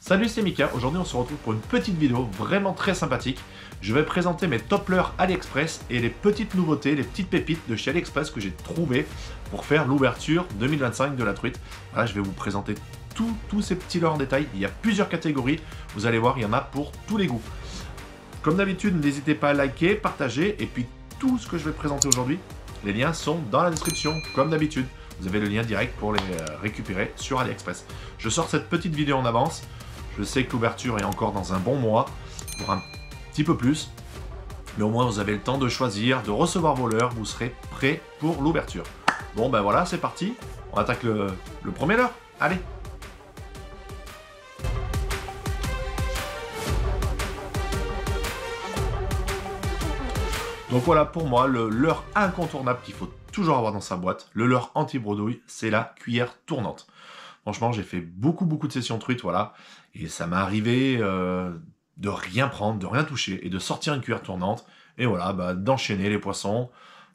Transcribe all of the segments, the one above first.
Salut, c'est Mika. Aujourd'hui, on se retrouve pour une petite vidéo vraiment très sympathique. Je vais présenter mes top leurres AliExpress et les petites nouveautés, les petites pépites de chez AliExpress que j'ai trouvées pour faire l'ouverture 2025 de la truite. Voilà, je vais vous présenter tous ces petits leurres en détail. Il y a plusieurs catégories. Vous allez voir, il y en a pour tous les goûts. Comme d'habitude, n'hésitez pas à liker, partager et puis tout ce que je vais présenter aujourd'hui, les liens sont dans la description, comme d'habitude. Vous avez le lien direct pour les récupérer sur AliExpress. Je sors cette petite vidéo en avance. Je sais que l'ouverture est encore dans un bon mois, pour un petit peu plus. Mais au moins, vous avez le temps de choisir, de recevoir vos leurres. Vous serez prêt pour l'ouverture. Bon, ben voilà, c'est parti. On attaque le premier leurre. Allez! Donc voilà, pour moi, le leurre incontournable qu'il faut toujours avoir dans sa boîte, le leurre anti-bredouille, c'est la cuillère tournante. Franchement, j'ai fait beaucoup de sessions truites, voilà, et ça m'est arrivé de rien prendre, de rien toucher, et de sortir une cuillère tournante, et voilà, bah, d'enchaîner les poissons,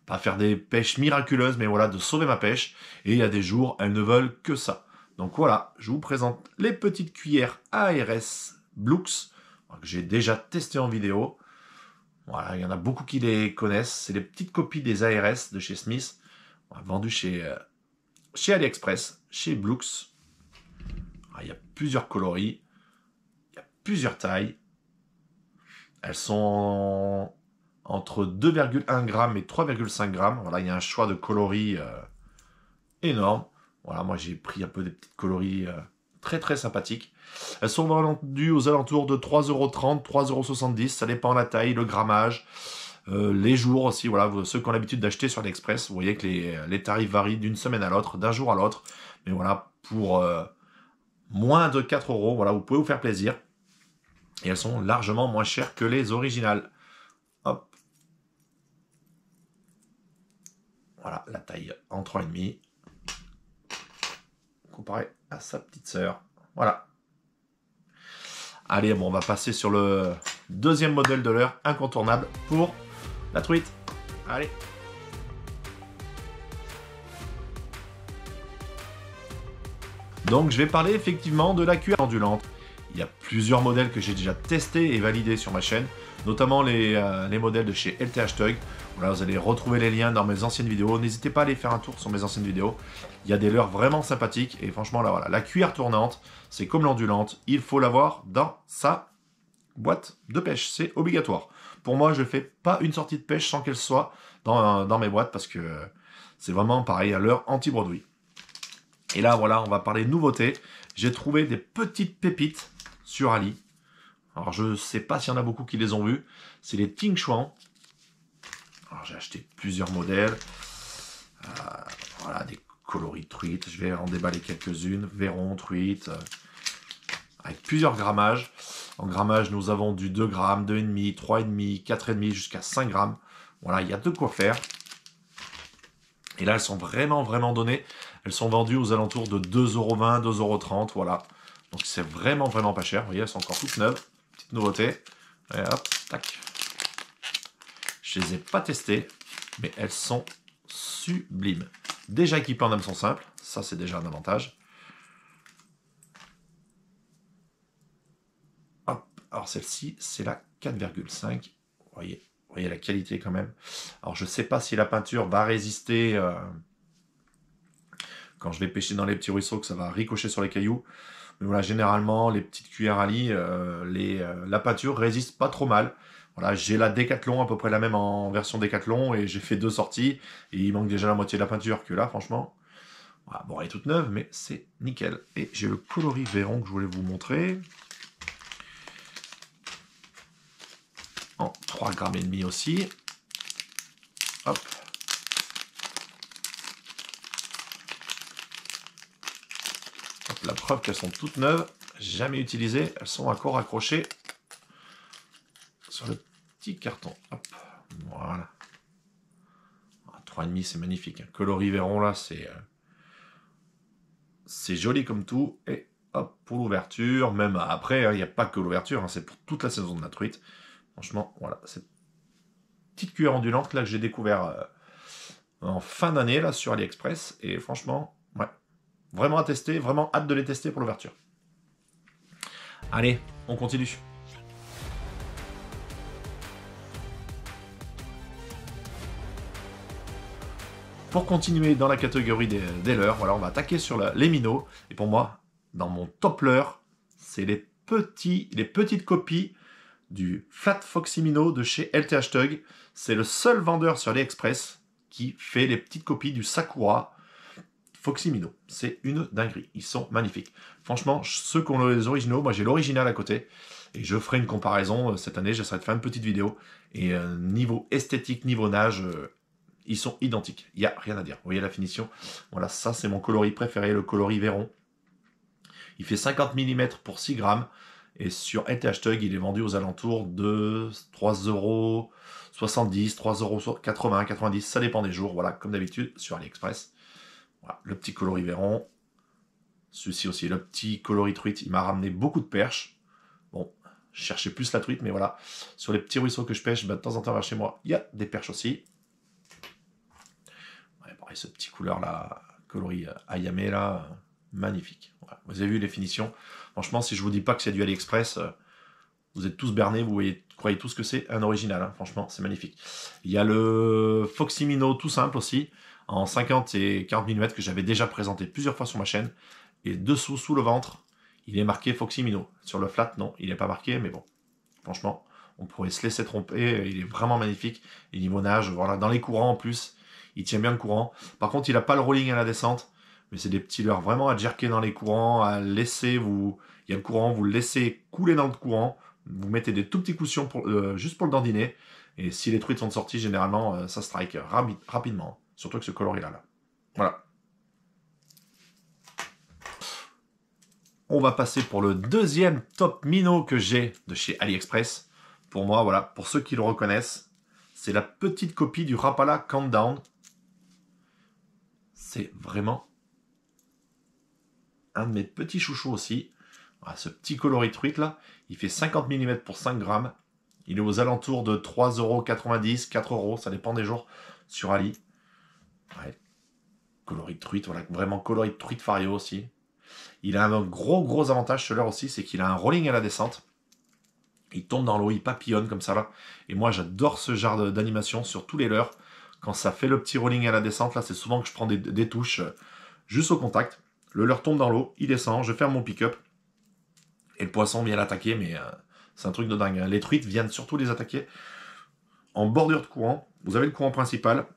pas faire des pêches miraculeuses, mais voilà, de sauver ma pêche, et il y a des jours, elles ne veulent que ça. Donc voilà, je vous présente les petites cuillères ARS Blux, que j'ai déjà testé en vidéo. Voilà, il y en a beaucoup qui les connaissent, c'est les petites copies des ARS de chez Smith, vendues chez AliExpress, chez Blux. Il y a plusieurs coloris, il y a plusieurs tailles. Elles sont entre 2,1 g et 3,5 g. Voilà, il y a un choix de coloris énorme. Voilà, moi j'ai pris un peu des petites coloris très sympathiques. Elles sont vendues aux alentours de 3,30 €, 3,70 €. Ça dépend de la taille, le grammage, les jours aussi. Voilà, ceux qui ont l'habitude d'acheter sur AliExpress, vous voyez que les tarifs varient d'une semaine à l'autre, d'un jour à l'autre. Mais voilà, pour moins de 4 €, voilà, vous pouvez vous faire plaisir. Et elles sont largement moins chères que les originales. Hop. Voilà, la taille en 3,5. Comparé à sa petite sœur. Voilà. Allez, bon, on va passer sur le deuxième modèle de leurre incontournable pour la truite. Allez. Donc, je vais parler effectivement de la cuillère ondulante. Il y a plusieurs modèles que j'ai déjà testés et validés sur ma chaîne, notamment les modèles de chez LTH Tug. Voilà, vous allez retrouver les liens dans mes anciennes vidéos. N'hésitez pas à aller faire un tour sur mes anciennes vidéos. Il y a des leurres vraiment sympathiques. Et franchement, là, voilà, la cuillère tournante, c'est comme l'ondulante. Il faut l'avoir dans sa boîte de pêche. C'est obligatoire. Pour moi, je ne fais pas une sortie de pêche sans qu'elle soit dans mes boîtes parce que c'est vraiment pareil, un leurre anti-bredouille. Et là, voilà, on va parler de nouveautés. J'ai trouvé des petites pépites sur Ali. Alors, je ne sais pas s'il y en a beaucoup qui les ont vus. C'est les Ting Chuan. Alors, j'ai acheté plusieurs modèles. Voilà, des coloris truites. Je vais en déballer quelques-unes. Verron, truite. Avec plusieurs grammages. En grammage, nous avons du 2 g, 2,5, 3,5, 4,5 jusqu'à 5 g. Voilà, il y a de quoi faire. Et là, elles sont vraiment données. Elles sont vendues aux alentours de 2,20 €, 2,30 €, voilà. Donc c'est vraiment pas cher. Vous voyez, elles sont encore toutes neuves. Petite nouveauté. Et hop, tac. Je les ai pas testées, mais elles sont sublimes. Déjà équipées en hameçon simple. Ça, c'est déjà un avantage. Hop. Alors celle-ci, c'est la 4,5. Vous voyez la qualité quand même. Alors je sais pas si la peinture va résister quand je vais pêcher dans les petits ruisseaux, que ça va ricocher sur les cailloux. Mais voilà, généralement, les petites cuillères Ali, la peinture résiste pas trop mal. Voilà, j'ai la Decathlon, à peu près la même en version Decathlon, et j'ai fait 2 sorties, et il manque déjà la moitié de la peinture, que là, franchement, voilà, bon, elle est toute neuve, mais c'est nickel. Et j'ai le coloris Verron que je voulais vous montrer. En 3,5 g aussi. Hop. La preuve qu'elles sont toutes neuves, jamais utilisées, elles sont encore accrochées sur le petit carton. Hop, voilà. 3,5 c'est magnifique. Coloris Verron là, c'est joli comme tout. Et hop, pour l'ouverture, même après, il n'y a pas que l'ouverture, c'est pour toute la saison de la truite. Franchement, voilà, cette petite cuillère ondulante là que j'ai découvert en fin d'année là sur AliExpress. Et franchement, ouais. Vraiment à tester, vraiment hâte de les tester pour l'ouverture. Allez, on continue. Pour continuer dans la catégorie des leurres, voilà, on va attaquer sur les minots. Et pour moi, dans mon top leurre, c'est les petites copies du Flat Foxy Minnow de chez LTH Tug. C'est le seul vendeur sur AliExpress qui fait les petites copies du Sakura Foxy Minnow. C'est une dinguerie. Ils sont magnifiques. Franchement, ceux qui ont les originaux, moi j'ai l'original à côté. Et je ferai une comparaison cette année. J'essaierai de faire une petite vidéo. Et niveau esthétique, niveau nage, ils sont identiques. Il n'y a rien à dire. Vous voyez la finition? Voilà, ça c'est mon coloris préféré, le coloris Véron. Il fait 50 mm pour 6 grammes. Et sur LTH Tug, il est vendu aux alentours de 3,70 €, 3,80 €, 90 €, ça dépend des jours, voilà, comme d'habitude sur AliExpress. Voilà, le petit coloris Véron. Celui-ci aussi, le petit coloris truite, il m'a ramené beaucoup de perches. Bon, je cherchais plus la truite, mais voilà. Sur les petits ruisseaux que je pêche, de temps en temps vers chez moi, il y a des perches aussi. Ouais, pareil, ce petit couleur là, coloris Ayame là, magnifique. Voilà. Vous avez vu les finitions. Franchement, si je vous dis pas que c'est du AliExpress, vous êtes tous bernés, vous croyez tous que c'est un original. Hein. Franchement, c'est magnifique. Il y a le Foxy Minnow tout simple aussi, en 50 et 40 mm que j'avais déjà présenté plusieurs fois sur ma chaîne. Et dessous, sous le ventre, il est marqué Foxy Minnow. Sur le flat, non, il n'est pas marqué, mais bon. Franchement, on pourrait se laisser tromper. Il est vraiment magnifique. Et niveau nage, voilà, dans les courants en plus, il tient bien le courant. Par contre, il n'a pas le rolling à la descente. Mais c'est des petits leurres vraiment à jerker dans les courants, à laisser il y a le courant, vous le laissez couler dans le courant, vous mettez des tout petits coussins juste pour le dandiner, et si les truites sont sorties, généralement, ça strike rapidement, surtout que ce coloris-là. Voilà. On va passer pour le deuxième top minnow que j'ai de chez AliExpress. Pour moi, voilà, pour ceux qui le reconnaissent, c'est la petite copie du Rapala Countdown. C'est vraiment un de mes petits chouchous aussi. Voilà, ce petit coloris truite là, il fait 50 mm pour 5 grammes. Il est aux alentours de 3,90 €, 4 €, ça dépend des jours sur Ali. Ouais. Coloris de truite, voilà, vraiment coloris de truite Fario aussi. Il a un gros avantage ce leurre aussi, c'est qu'il a un rolling à la descente. Il tombe dans l'eau, il papillonne comme ça là. Et moi j'adore ce genre d'animation sur tous les leurres. Quand ça fait le petit rolling à la descente, là c'est souvent que je prends des touches juste au contact. Le leurre tombe dans l'eau, il descend, je ferme mon pick-up. Et le poisson vient l'attaquer, mais c'est un truc de dingue. Les truites viennent surtout les attaquer en bordure de courant. Vous avez le courant principal,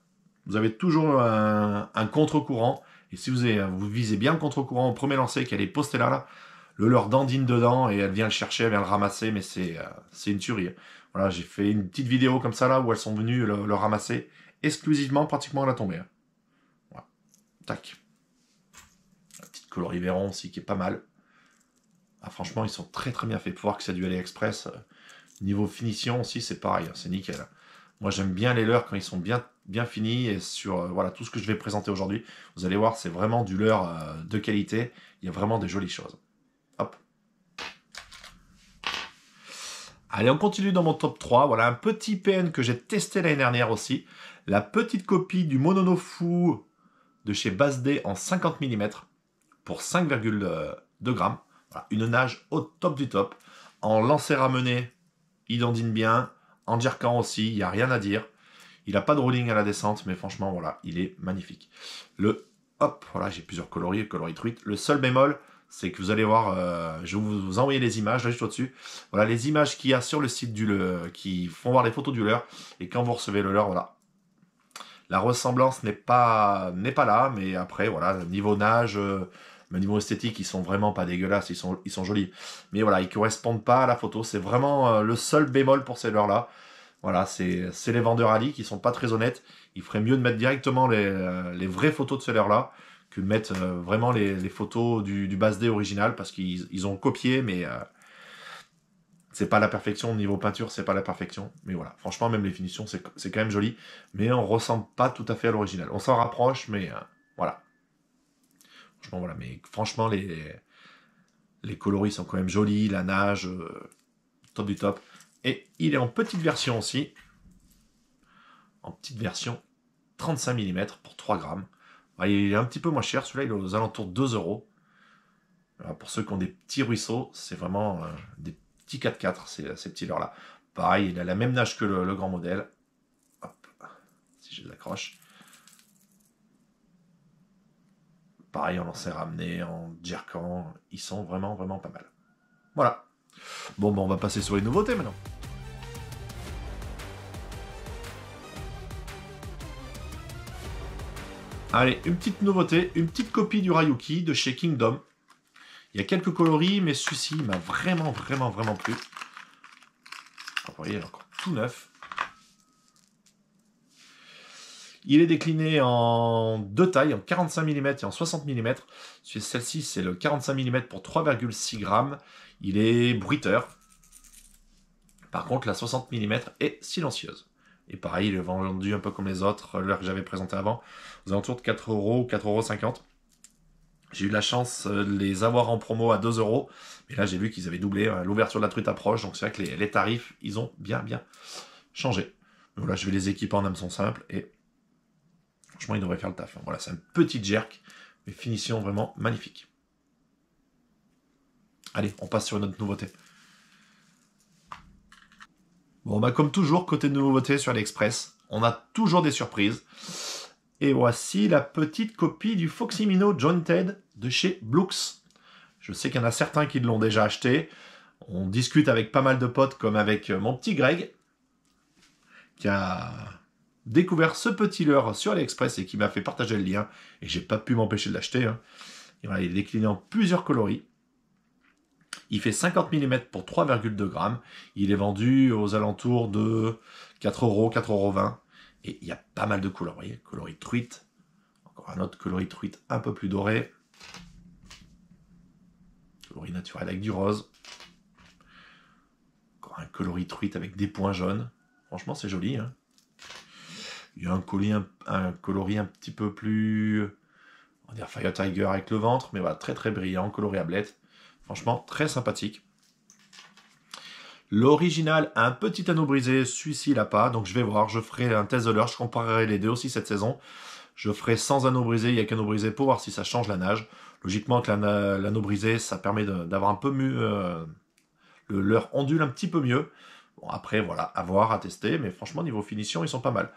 vous avez toujours un contre-courant. Et si vous visez bien le contre-courant au premier lancer, qu'elle est postée là, le leurre dandine dedans et elle vient le chercher, elle vient le ramasser, mais c'est une tuerie. Voilà, j'ai fait une petite vidéo comme ça là où elles sont venues le ramasser exclusivement pratiquement à la tombée. Voilà. Tac. La petite coloris Véron aussi qui est pas mal. Ah, franchement, ils sont très bien faits. Pour voir que c'est du AliExpress. Niveau finition aussi, c'est pareil, c'est nickel. Moi, j'aime bien les leurres quand ils sont bien finis. Et sur voilà, tout ce que je vais présenter aujourd'hui, vous allez voir, c'est vraiment du leurre de qualité. Il y a vraiment des jolies choses. Hop. Allez, on continue dans mon top 3. Voilà, un petit PN que j'ai testé l'année dernière aussi. La petite copie du Mononofu de chez Bass-D en 50 mm pour 5,2 grammes. Voilà, une nage au top du top. En lancer ramené, il dandine bien. En jerkant aussi, il n'y a rien à dire. Il n'a pas de rolling à la descente, mais franchement, voilà, il est magnifique. Hop, voilà, j'ai plusieurs coloris truite. Le seul bémol, c'est que vous allez voir, je vais vous envoyer les images, là, juste au-dessus. Voilà, les images qu'il y a sur le site du leurre, qui font voir les photos du leurre. Et quand vous recevez le leurre, voilà. La ressemblance n'est pas là, mais après, voilà, niveau nage... niveau esthétique, ils sont vraiment pas dégueulasses, ils sont jolis. Mais voilà, ils correspondent pas à la photo. C'est vraiment le seul bémol pour ces leurres-là. Voilà, c'est les vendeurs Ali qui sont pas très honnêtes. Il ferait mieux de mettre directement les vraies photos de ces leurres-là que de mettre vraiment les photos du Bass-D original parce qu'ils ont copié, mais c'est pas la perfection. Niveau peinture, c'est pas la perfection. Mais voilà, franchement, même les finitions, c'est quand même joli. Mais on ressemble pas tout à fait à l'original. On s'en rapproche, mais voilà. Franchement, voilà, mais franchement, les coloris sont quand même jolis, la nage, top du top. Et il est en petite version aussi. En petite version 35 mm pour 3 grammes. Il est un petit peu moins cher, celui-là il est aux alentours de 2 €. Alors, pour ceux qui ont des petits ruisseaux, c'est vraiment des petits 4x4, ces petits leurres-là. Pareil, il a la même nage que le grand modèle. Hop, si je les accroche. Pareil, en lancer ramené, en jerkant, ils sont vraiment, vraiment pas mal. Voilà. Bon, on va passer sur les nouveautés maintenant. Allez, une petite nouveauté, une petite copie du Rayuki de chez Kingdom. Il y a quelques coloris, mais celui-ci m'a vraiment, vraiment, vraiment plu. Vous voyez, il est encore tout neuf. Il est décliné en deux tailles, en 45 mm et en 60 mm. Celle-ci, c'est le 45 mm pour 3,6 grammes. Il est bruiteur. Par contre, la 60 mm est silencieuse. Et pareil, il est vendu un peu comme les autres, l'heure que j'avais présenté avant, aux alentours de 4 €, 4,50 €. J'ai eu la chance de les avoir en promo à 2 €. Mais là, j'ai vu qu'ils avaient doublé. L'ouverture de la truite approche. Donc, c'est vrai que les tarifs, ils ont bien changé. Donc là, je vais les équiper en hameçon simple. Et franchement, ils devraient faire le taf. Voilà, c'est un petit jerk. Mais finition vraiment magnifique. Allez, on passe sur une autre nouveauté. Bon, bah comme toujours, côté de nouveautés sur AliExpress, on a toujours des surprises. Et voici la petite copie du Foxymino Jointed de chez Blux. Je sais qu'il y en a certains qui l'ont déjà acheté. On discute avec pas mal de potes, comme avec mon petit Greg, qui a découvert ce petit leurre sur AliExpress et qui m'a fait partager le lien. Et j'ai pas pu m'empêcher de l'acheter. Hein. Et voilà, il est décliné en plusieurs coloris. Il fait 50 mm pour 3,2 grammes. Il est vendu aux alentours de 4 €, 4,20 €. Et il y a pas mal de couleurs. Vous voyez, coloris truite. Encore un autre coloris truite un peu plus doré. Coloris naturel avec du rose. Encore un coloris truite avec des points jaunes. Franchement, c'est joli. Hein. Il y a un coloris un petit peu plus... On va dire Fire Tiger avec le ventre. Mais voilà, très très brillant. Coloris à blette. Franchement, très sympathique. L'original a un petit anneau brisé, celui-ci il n'a pas, donc je vais voir, je ferai un test de l'heure, je comparerai les deux aussi cette saison. Je ferai sans anneau brisé, il n'y a qu'anneau brisé pour voir si ça change la nage. Logiquement que l'anneau brisé, ça permet d'avoir un peu mieux, le leurre ondule un petit peu mieux. Bon après voilà, à voir, à tester, mais franchement niveau finition ils sont pas mal.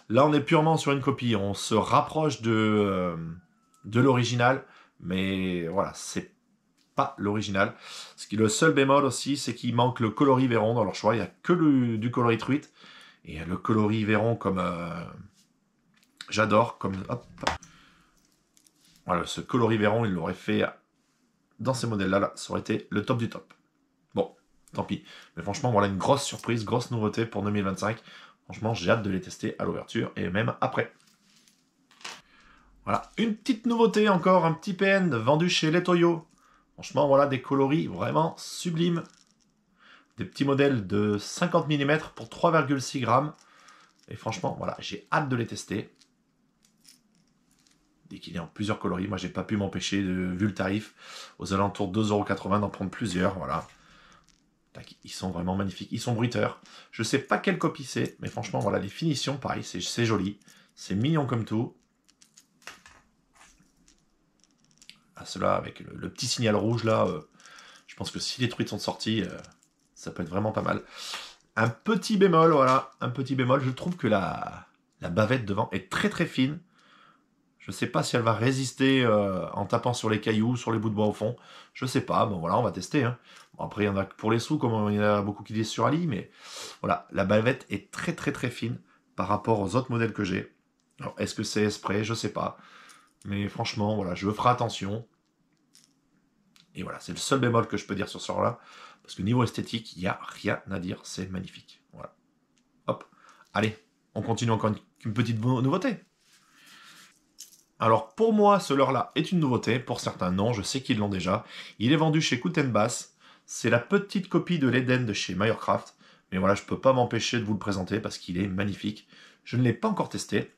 Là on est purement sur une copie, on se rapproche de l'original, mais voilà, c'est pas l'original. Le seul bémol aussi, c'est qu'il manque le coloris Véron dans leur choix. Il n'y a que du coloris truite. Et le coloris Véron, comme j'adore, comme hop. Voilà, ce coloris Véron, il l'aurait fait dans ces modèles-là. Là, ça aurait été le top du top. Bon, tant pis. Mais franchement, voilà une grosse surprise, grosse nouveauté pour 2025. Franchement, j'ai hâte de les tester à l'ouverture et même après. Voilà, une petite nouveauté encore, un petit PN vendu chez Letoyo. Franchement, voilà, des coloris vraiment sublimes. Des petits modèles de 50 mm pour 3,6 grammes. Et franchement, voilà, j'ai hâte de les tester. Dès qu'il est en plusieurs coloris, moi, j'ai pas pu m'empêcher, vu le tarif, aux alentours de 2,80 € d'en prendre plusieurs, voilà. Ils sont vraiment magnifiques. Ils sont bruiteurs. Je sais pas quelle copie c'est, mais franchement, voilà, les finitions, pareil, c'est joli. C'est mignon comme tout. Ah, ceux-là, avec le petit signal rouge, là, je pense que si les truites sont sorties, ça peut être vraiment pas mal. Un petit bémol, voilà, un petit bémol. Je trouve que la bavette devant est très très fine. Je sais pas si elle va résister en tapant sur les cailloux, sur les bouts de bois au fond. Je sais pas, bon voilà, on va tester. Hein. Bon, après, il y en a pour les sous, comme il y en a beaucoup qui disent sur Ali, mais voilà, la bavette est très très très fine par rapport aux autres modèles que j'ai. Alors, est-ce que c'est spray? Je sais pas. Mais franchement, voilà, je ferai attention. Et voilà, c'est le seul bémol que je peux dire sur ce là parce que niveau esthétique, il n'y a rien à dire, c'est magnifique. Voilà. Hop. Allez, on continue encore une petite nouveauté. Alors pour moi, ce leurre-là est une nouveauté, pour certains non, je sais qu'ils l'ont déjà. Il est vendu chez Bass. C'est la petite copie de l'Eden de chez Meyercraft. Mais voilà, je ne peux pas m'empêcher de vous le présenter parce qu'il est magnifique. Je ne l'ai pas encore testé.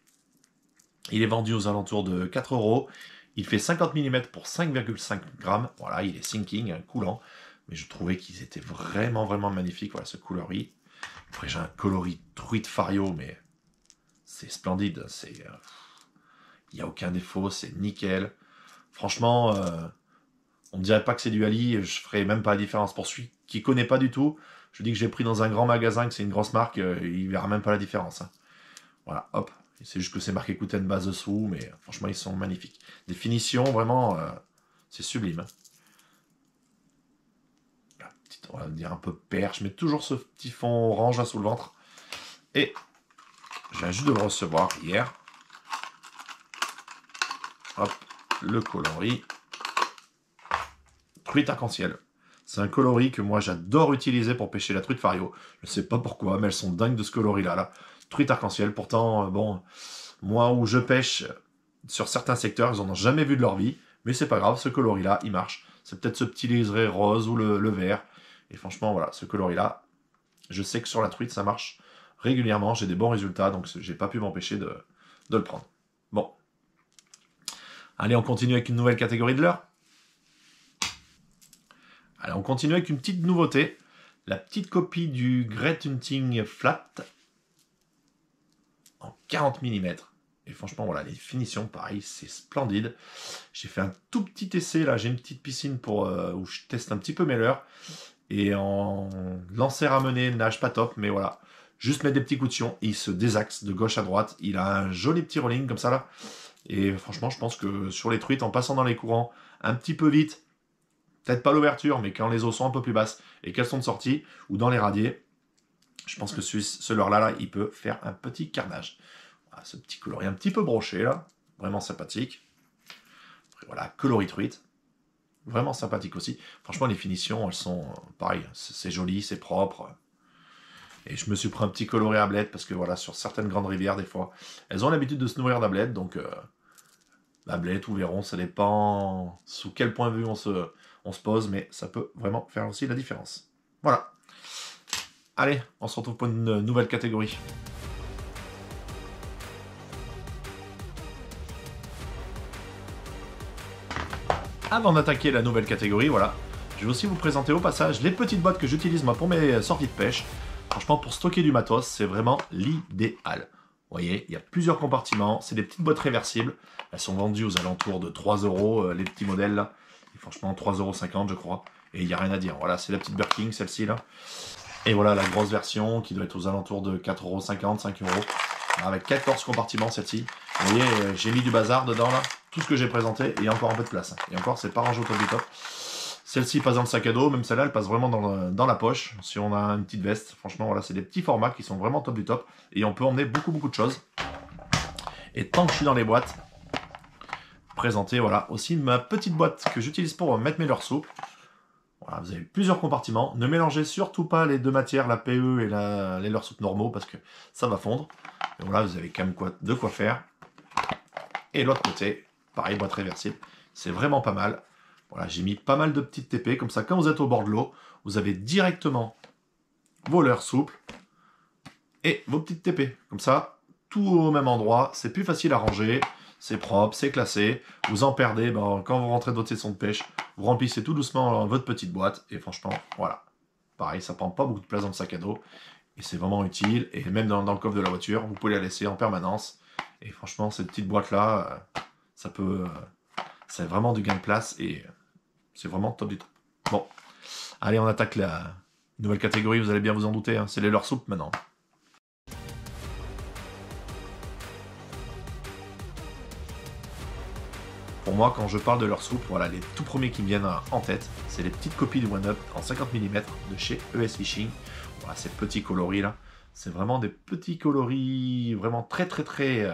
Il est vendu aux alentours de 4 €. Il fait 50 mm pour 5,5 grammes. Voilà, il est sinking, coulant. Mais je trouvais qu'ils étaient vraiment, vraiment magnifiques. Voilà, ce coloris. Après, j'ai un coloris truite Fario, mais c'est splendide. Il n'y a aucun défaut, c'est nickel. Franchement, On ne dirait pas que c'est du Ali, je ferai même pas la différence. Pour celui qui connaît pas du tout, je dis que j'ai pris dans un grand magasin, que c'est une grosse marque, il verra même pas la différence. Hein. Voilà, hop. C'est juste que c'est marqué Kuten base dessous, mais franchement, ils sont magnifiques. Des finitions, vraiment, c'est sublime. Hein. On va dire un peu perche, mais toujours ce petit fond orange là sous le ventre. Et je viens juste de le recevoir hier. Hop, le coloris. Truite arc-en-ciel. C'est un coloris que moi j'adore utiliser pour pêcher la truite fario. Je ne sais pas pourquoi, mais elles sont dingues de ce coloris là. Truite arc-en-ciel, pourtant, bon, moi où je pêche sur certains secteurs, ils n'en ont jamais vu de leur vie. Mais c'est pas grave, ce coloris là, il marche. C'est peut-être ce petit liseré rose ou le vert. Et franchement, voilà, ce coloris-là, je sais que sur la truite, ça marche régulièrement. J'ai des bons résultats, donc j'ai pas pu m'empêcher de le prendre. Bon. Allez, on continue avec une nouvelle catégorie de leurre. Allez, on continue avec une petite nouveauté. La petite copie du Great Hunting Flat en 40 mm. Et franchement, voilà, les finitions, pareil, c'est splendide. J'ai fait un tout petit essai, là, j'ai une petite piscine pour où je teste un petit peu mes leurres. Et en lancer ramener, nage pas top, mais voilà. Juste mettre des petits coups de sion, il se désaxe de gauche à droite. Il a un joli petit rolling comme ça là. Et franchement, je pense que sur les truites, en passant dans les courants un petit peu vite, peut-être pas l'ouverture, mais quand les eaux sont un peu plus basses et qu'elles sont de sortie, ou dans les radiers, je pense que ce leurre-là, il peut faire un petit carnage. Voilà, ce petit coloris un petit peu broché là, vraiment sympathique. Après, voilà, coloris truite. Vraiment sympathique aussi. Franchement, les finitions, elles sont pareil. C'est joli, c'est propre. Et je me suis pris un petit coloré à bled parce que voilà, sur certaines grandes rivières, des fois, elles ont l'habitude de se nourrir d'ablette. Donc, la blette ou verron, ça dépend sous quel point de vue on se pose, mais ça peut vraiment faire aussi la différence. Voilà. Allez, on se retrouve pour une nouvelle catégorie. Avant d'attaquer la nouvelle catégorie, voilà, je vais aussi vous présenter au passage les petites boîtes que j'utilise moi pour mes sorties de pêche. Franchement, pour stocker du matos, c'est vraiment l'idéal. Vous voyez, il y a plusieurs compartiments, c'est des petites boîtes réversibles. Elles sont vendues aux alentours de 3 €, les petits modèles là. Et franchement, 3,50 € je crois. Et il n'y a rien à dire. Voilà, c'est la petite Birking, celle-ci là. Et voilà la grosse version qui doit être aux alentours de 4,50 €, 5 €. Avec 14 compartiments cette-ci. Vous voyez, j'ai mis du bazar dedans là. Tout ce que j'ai présenté, et il y a encore un peu de place. Et encore, c'est pas rangé au top du top. Celle-ci passe dans le sac à dos, même celle-là, elle passe vraiment dans la poche. Si on a une petite veste, franchement, voilà, c'est des petits formats qui sont vraiment top du top. Et on peut emmener beaucoup, beaucoup de choses. Et tant que je suis dans les boîtes, présenter, voilà, aussi ma petite boîte que j'utilise pour mettre mes leurres souples. Voilà, vous avez plusieurs compartiments. Ne mélangez surtout pas les deux matières, la PE et les leurres souples normaux, parce que ça va fondre. Et voilà, vous avez quand même de quoi faire. Et l'autre côté, pareil, boîte réversible. C'est vraiment pas mal. Voilà, j'ai mis pas mal de petites TP. Comme ça, quand vous êtes au bord de l'eau, vous avez directement vos leurres souples et vos petites TP. Comme ça, tout au même endroit. C'est plus facile à ranger. C'est propre, c'est classé. Vous en perdez. Ben, quand vous rentrez de votre session de pêche, vous remplissez tout doucement votre petite boîte. Et franchement, voilà. Pareil, ça prend pas beaucoup de place dans le sac à dos. Et c'est vraiment utile. Et même dans le coffre de la voiture, vous pouvez la laisser en permanence. Et franchement, cette petite boîte-là, ça peut... c'est vraiment du gain de place et c'est vraiment top du top. Bon, allez, on attaque la nouvelle catégorie, vous allez bien vous en douter, hein, c'est les leurres souples maintenant. Pour moi, quand je parle de leurres souples, voilà, les tout premiers qui me viennent en tête, c'est les petites copies du One Up en 50 mm de chez ES Fishing. Voilà, ces petits coloris là, c'est vraiment des petits coloris vraiment très très très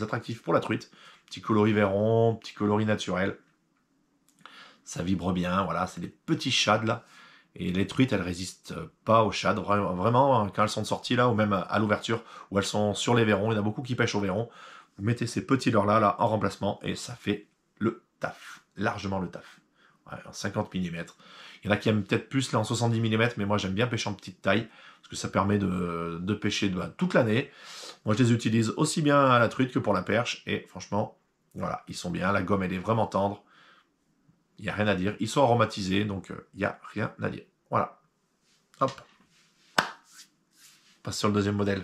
attractifs pour la truite. Petit coloris verron, petit coloris naturel. Ça vibre bien, voilà, c'est des petits shads là. Et les truites, elles résistent pas aux shads. Vraiment, quand elles sont sorties là, ou même à l'ouverture, où elles sont sur les verrons, il y en a beaucoup qui pêchent au verron. Vous mettez ces petits leurres là en remplacement et ça fait le taf, largement le taf. Ouais, en 50 mm. Il y en a qui aiment peut-être plus là en 70 mm, mais moi j'aime bien pêcher en petite taille, parce que ça permet de pêcher toute l'année. Moi je les utilise aussi bien à la truite que pour la perche, et franchement, voilà, ils sont bien, la gomme elle est vraiment tendre. Il n'y a rien à dire. Ils sont aromatisés, donc il n'y a rien à dire. Voilà. Hop. On passe sur le deuxième modèle.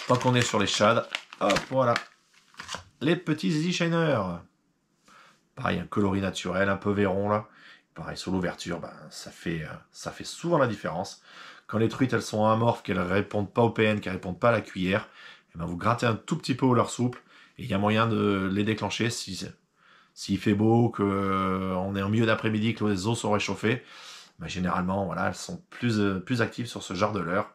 Tant qu'on est sur les shads, hop, voilà. les petits Easy Shiner. Pareil, un coloris naturel, un peu verron là. Pareil, sur l'ouverture, ben, ça fait souvent la différence. Quand les truites, elles sont amorphes, qu'elles répondent pas au PN, qu'elles répondent pas à la cuillère, et ben, vous grattez un tout petit peu au leurre souple, et il y a moyen de les déclencher s'il fait beau, qu'on est en milieu d'après-midi, que les os sont réchauffés. Ben, généralement, voilà, elles sont plus actives sur ce genre de leurre.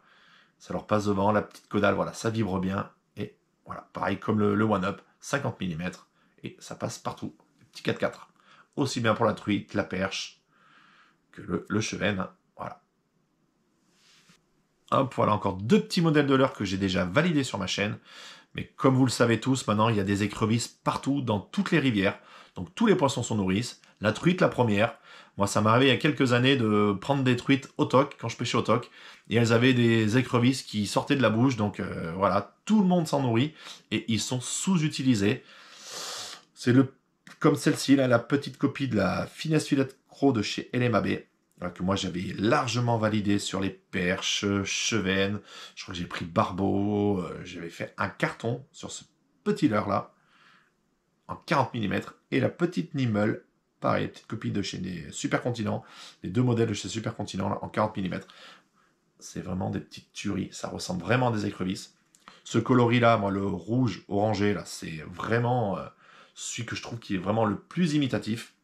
Ça leur passe devant, la petite caudale, voilà, ça vibre bien. Et voilà, pareil comme le One-Up, 50 mm, et ça passe partout. Le petit 4x4. Aussi bien pour la truite, la perche, que le chevenne. Hein. Voilà. Hop, voilà encore 2 petits modèles de leurre que j'ai déjà validés sur ma chaîne. Mais comme vous le savez tous, maintenant, il y a des écrevisses partout, dans toutes les rivières. Donc tous les poissons s'en nourrissent. La truite, la première. Moi, ça m'est arrivé il y a quelques années de prendre des truites au toc, quand je pêchais au toc. Et elles avaient des écrevisses qui sortaient de la bouche. Donc voilà, tout le monde s'en nourrit. Et ils sont sous-utilisés. C'est comme celle-ci, là, la petite copie de la finesse filet de croc de chez LMAB, que moi j'avais largement validé sur les perches, chevennes. Je crois que j'ai pris barbeau. J'avais fait un carton sur ce petit leurre là, en 40 mm. Et la petite Nimble, pareil, petite copie de chez les Supercontinent, les 2 modèles de chez Supercontinent là, en 40 mm. C'est vraiment des petites tueries. Ça ressemble vraiment à des écrevisses. Ce coloris là, moi le rouge orangé là, c'est vraiment celui que je trouve qui est vraiment le plus imitatif.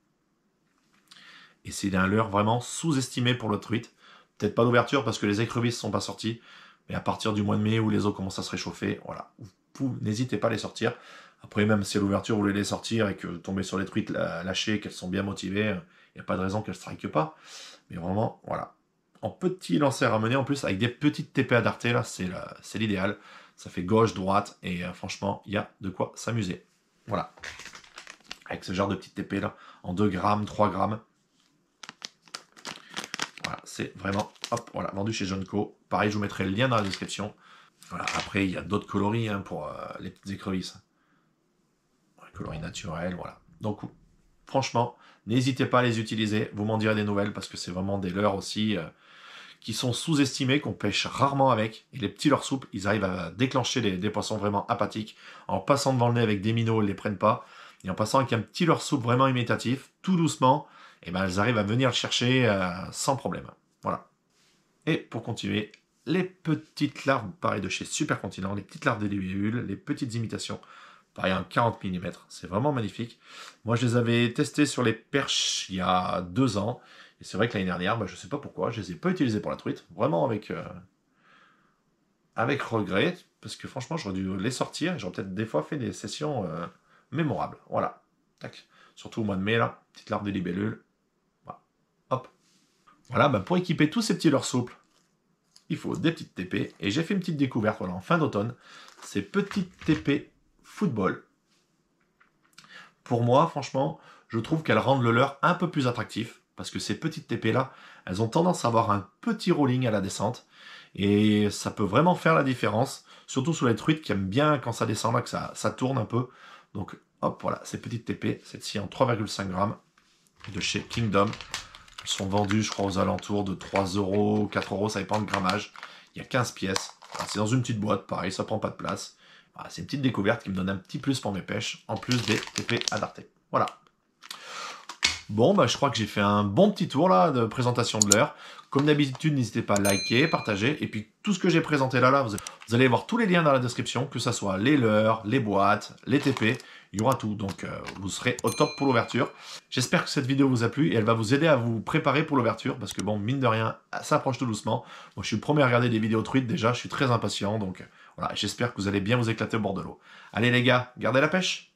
Et c'est un leurre vraiment sous-estimé pour le truite. Peut-être pas d'ouverture parce que les écrevisses ne sont pas sorties. Mais à partir du mois de mai où les eaux commencent à se réchauffer, voilà, n'hésitez pas à les sortir. Après, même si à l'ouverture vous voulez les sortir et que vous tombez sur les truites lâchées, qu'elles sont bien motivées, il n'y a pas de raison qu'elles ne strikent pas. Mais vraiment, voilà. En petit lancer à mener, en plus, avec des petites TP à darté, là, c'est l'idéal. Ça fait gauche, droite, et franchement, il y a de quoi s'amuser. Voilà. Avec ce genre de petites TP là, en 2 grammes, 3 grammes. Voilà, c'est vraiment, hop, voilà, vendu chez Jonco. Pareil, je vous mettrai le lien dans la description. Voilà, après, il y a d'autres coloris hein, pour les petites écrevisses. Coloris naturels, voilà. Donc, franchement, n'hésitez pas à les utiliser. Vous m'en direz des nouvelles parce que c'est vraiment des leurres aussi qui sont sous-estimés, qu'on pêche rarement avec. Et les petits leurres souples, ils arrivent à déclencher des poissons vraiment apathiques. En passant devant le nez avec des minots, ils ne les prennent pas. Et en passant avec un petit leurre souple vraiment imitatif, tout doucement, et ben elles arrivent à venir le chercher sans problème. Voilà. Et pour continuer, les petites larves, pareil de chez Supercontinent, les petites larves de libellules, les petites imitations, pareil en 40 mm, c'est vraiment magnifique. Moi je les avais testés sur les perches il y a 2 ans, et c'est vrai que l'année dernière, je ne sais pas pourquoi, je ne les ai pas utilisés pour la truite, vraiment avec regret, parce que franchement j'aurais dû les sortir, et j'aurais peut-être des fois fait des sessions mémorables. Voilà. Tac. Surtout au mois de mai, là, petite larve de libellule. Voilà. Hop. Voilà, pour équiper tous ces petits leurres souples, il faut des petites TP. Et j'ai fait une petite découverte voilà, en fin d'automne. Ces petites TP football. Pour moi, franchement, je trouve qu'elles rendent le leurre un peu plus attractif. Parce que ces petites TP là, elles ont tendance à avoir un petit rolling à la descente. Et ça peut vraiment faire la différence. Surtout sur les truites qui aiment bien quand ça descend là, que ça tourne un peu. Donc, hop, voilà, ces petites TP. Cette-ci en 3,5 grammes de chez Kingdom. Elles sont vendues, je crois, aux alentours de 3 €, 4 €, ça dépend du grammage. Il y a 15 pièces. C'est dans une petite boîte, pareil, ça prend pas de place. Voilà, c'est une petite découverte qui me donne un petit plus pour mes pêches, en plus des TP à darté. Voilà. Bon, je crois que j'ai fait un bon petit tour là de présentation de leurre. Comme d'habitude, n'hésitez pas à liker, partager. Et puis, tout ce que j'ai présenté là, vous allez voir tous les liens dans la description, que ce soit les leurres, les boîtes, les TP. Il y aura tout, donc vous serez au top pour l'ouverture. J'espère que cette vidéo vous a plu et elle va vous aider à vous préparer pour l'ouverture. Parce que bon, mine de rien, ça approche tout doucement. Moi, je suis le premier à regarder des vidéos truites déjà, je suis très impatient. Donc voilà, j'espère que vous allez bien vous éclater au bord de l'eau. Allez les gars, gardez la pêche!